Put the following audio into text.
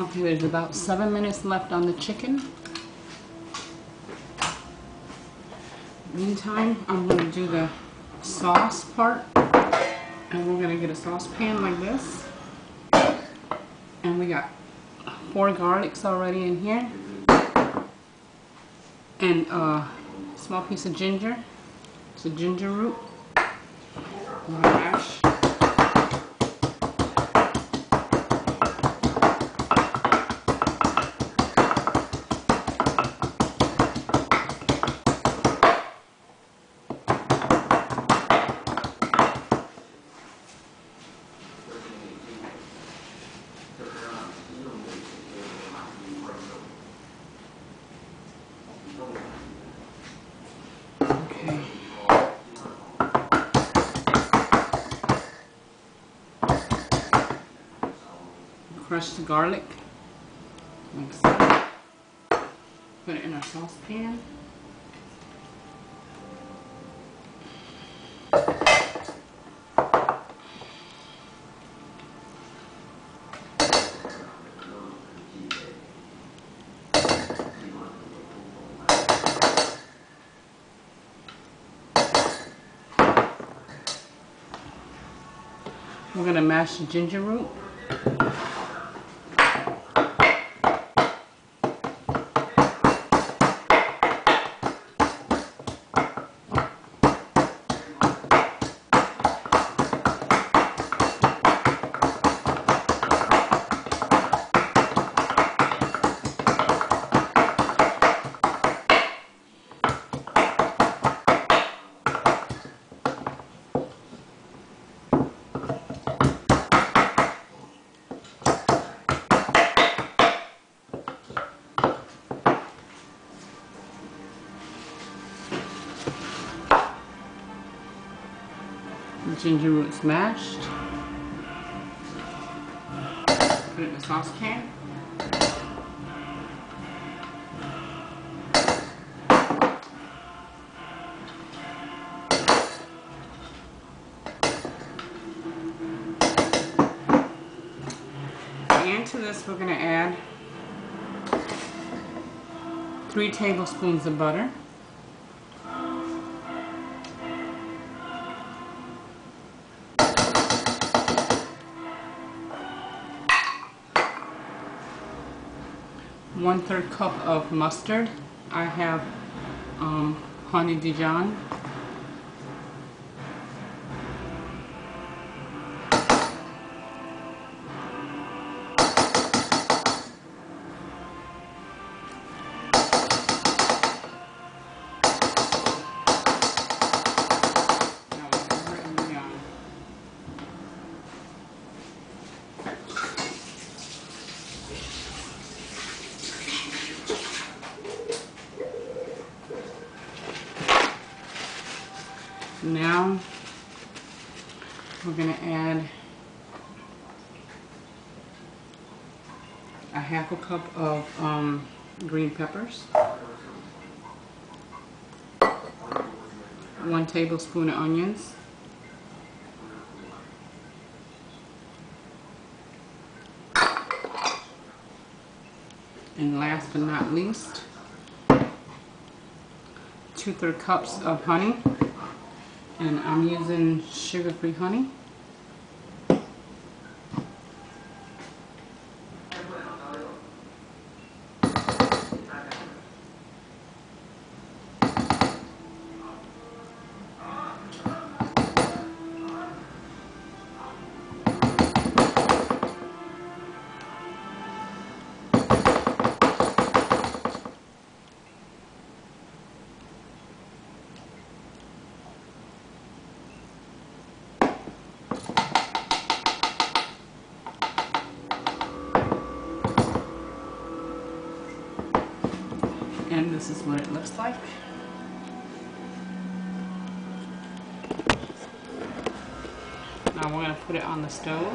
Okay, there's about 7 minutes left on the chicken. Meantime, I'm going to do the sauce part. And we're going to get a saucepan like this. And we got 4 garlics already in here. And a small piece of ginger. It's a ginger root. Mash. Crush the garlic, like so. Put it in our saucepan. We're going to mash the ginger root. Ginger root mashed. Put it in the saucepan. And to this we're going to add 3 tablespoons of butter. 1/3 cup of mustard. I have honey Dijon. Now we're going to add a 1/2 cup of green peppers, 1 tablespoon of onions, and last but not least, 2/3 cups of honey. And I'm using sugar-free honey. And this is what it looks like. Now we're going to put it on the stove.